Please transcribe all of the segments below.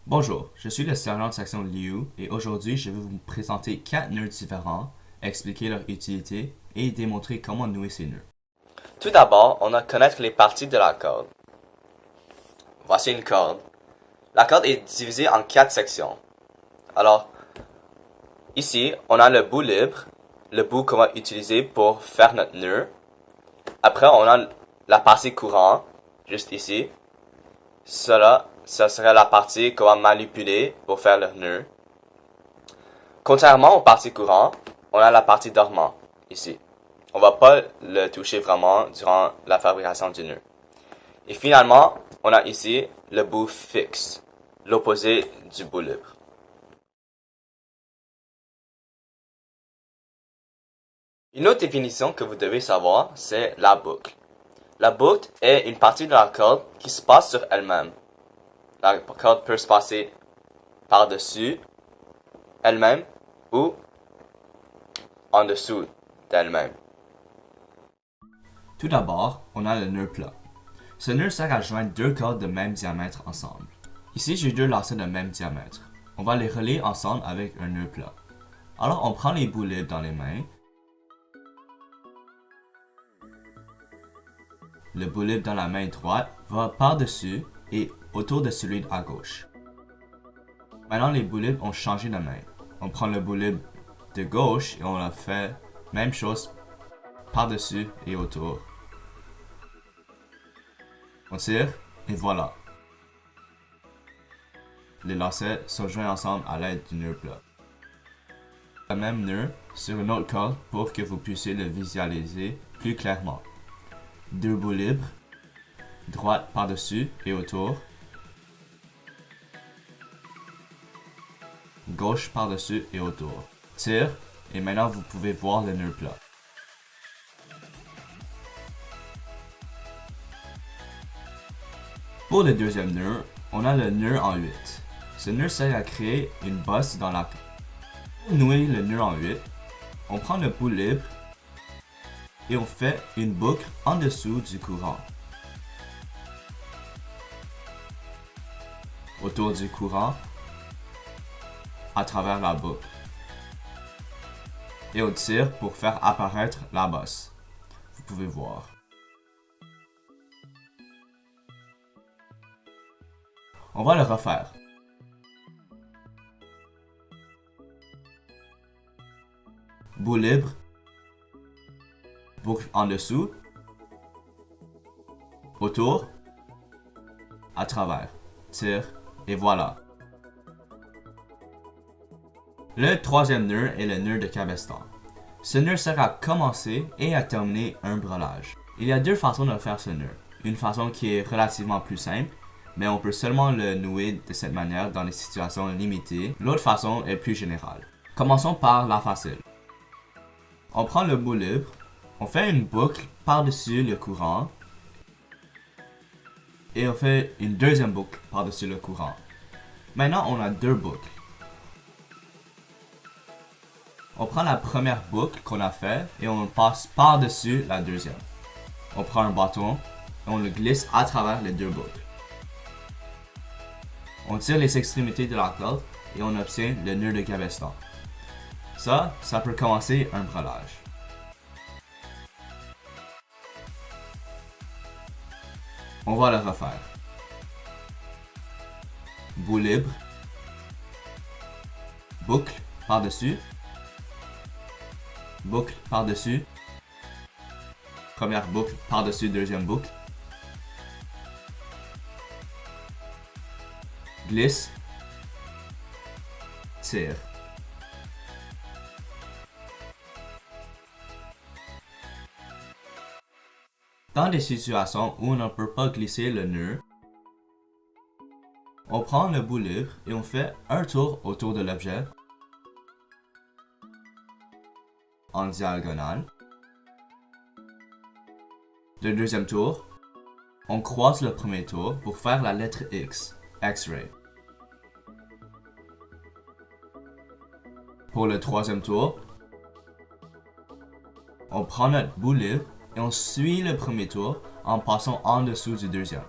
Bonjour, je suis le sergent de section Liu et aujourd'hui je vais vous présenter 4 nœuds différents, expliquer leur utilité et démontrer comment nouer ces nœuds. Tout d'abord, on a connaître les parties de la corde. Voici une corde. La corde est divisée en 4 sections. Alors, ici, on a le bout libre, le bout qu'on va utiliser pour faire notre nœud. Après, on a la partie courante, juste ici. Ça serait la partie qu'on va manipuler pour faire le nœud. Contrairement aux parties courantes, on a la partie dormante, ici. On va pas le toucher vraiment durant la fabrication du nœud. Et finalement, on a ici le bout fixe, l'opposé du bout libre. Une autre définition que vous devez savoir, c'est la boucle. La boucle est une partie de la corde qui se passe sur elle-même. La corde peut se passer par-dessus elle-même ou en dessous d'elle-même. Tout d'abord, on a le nœud plat. Ce nœud sert à joindre deux cordes de même diamètre ensemble. Ici, j'ai deux lacets de même diamètre. On va les relier ensemble avec un nœud plat. Alors, on prend les bouts libres dans les mains. Le bout libre dans la main droite va par-dessus et autour de celui à gauche. Maintenant, les bouts libres ont changé de main. On prend le bout libre de gauche et on a fait même chose par-dessus et autour. On tire et voilà. Les lacets sont joints ensemble à l'aide du nœud plat. Le même nœud sur une autre corde pour que vous puissiez le visualiser plus clairement. Deux bouts libres, droite par-dessus et autour. Gauche par-dessus et autour. Tire et maintenant vous pouvez voir le nœud plat. Pour le deuxième nœud, on a le nœud en 8. Ce nœud sert à créer une bosse dans la corde. Pour nouer le nœud en 8, on prend le bout libre et on fait une boucle en dessous du courant. Autour du courant, à travers la boucle. Et on tire pour faire apparaître la bosse. Vous pouvez voir. On va le refaire. Bout libre, boucle en dessous, autour, à travers, tire et voilà. Le troisième nœud est le nœud de cabestan. Ce nœud sert à commencer et à terminer un breulage. Il y a deux façons de faire ce nœud. Une façon qui est relativement plus simple, mais on peut seulement le nouer de cette manière dans des situations limitées. L'autre façon est plus générale. Commençons par la facile. On prend le bout libre, on fait une boucle par-dessus le courant et on fait une deuxième boucle par-dessus le courant. Maintenant, on a deux boucles. On prend la première boucle qu'on a fait et on passe par-dessus la deuxième. On prend un bâton et on le glisse à travers les deux boucles. On tire les extrémités de la corde et on obtient le nœud de cabestan. Ça peut commencer un breulage. On va le refaire. Bout libre, boucle par-dessus, boucle par-dessus, première boucle par-dessus deuxième boucle, glisse, tire. Dans des situations où on ne peut pas glisser le nœud, on prend le bout libre et on fait un tour autour de l'objet en diagonale. Le deuxième tour, on croise le premier tour pour faire la lettre X, X-ray. Pour le troisième tour, on prend notre bout libre et on suit le premier tour en passant en dessous du deuxième.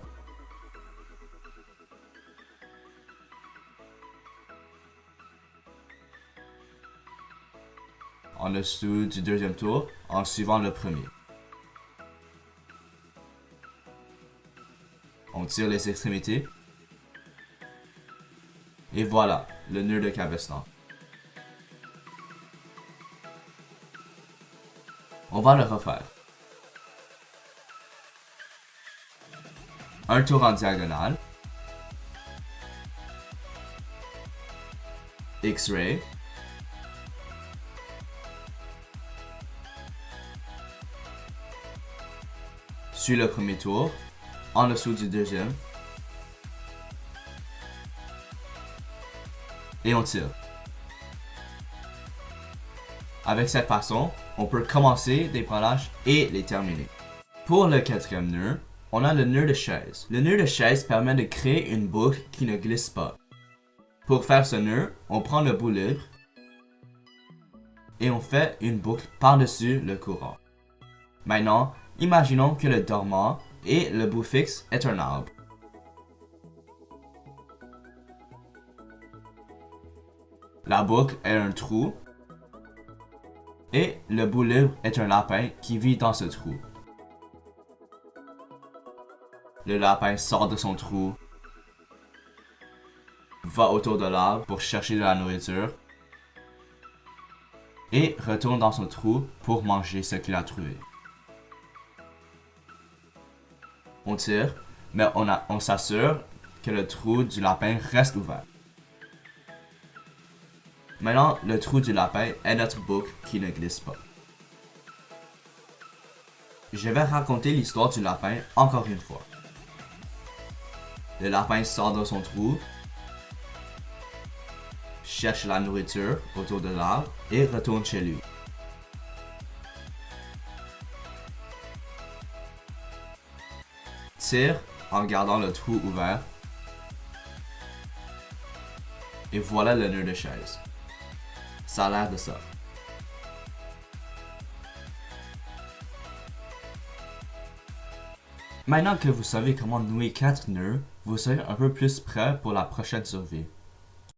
en dessous du deuxième tour en suivant le premier. On tire les extrémités. Et voilà, le nœud de cabestan. On va le refaire. Un tour en diagonale. X-ray. Suis le premier tour, en dessous du deuxième. Et on tire. Avec cette façon, on peut commencer des brelages et les terminer. Pour le quatrième nœud, on a le nœud de chaise. Le nœud de chaise permet de créer une boucle qui ne glisse pas. Pour faire ce nœud, on prend le bout libre et on fait une boucle par-dessus le courant. Maintenant, imaginons que le dormant et le bout fixe est un arbre. La boucle est un trou et le bout libre est un lapin qui vit dans ce trou. Le lapin sort de son trou, va autour de l'arbre pour chercher de la nourriture et retourne dans son trou pour manger ce qu'il a trouvé. On tire, mais on s'assure que le trou du lapin reste ouvert. Maintenant, le trou du lapin est notre boucle qui ne glisse pas. Je vais raconter l'histoire du lapin encore une fois. Le lapin sort de son trou, cherche la nourriture autour de l'arbre et retourne chez lui. Tire en gardant le trou ouvert. Et voilà le nœud de chaise. Ça a l'air de ça. Maintenant que vous savez comment nouer 4 nœuds, vous serez un peu plus prêt pour la prochaine survie.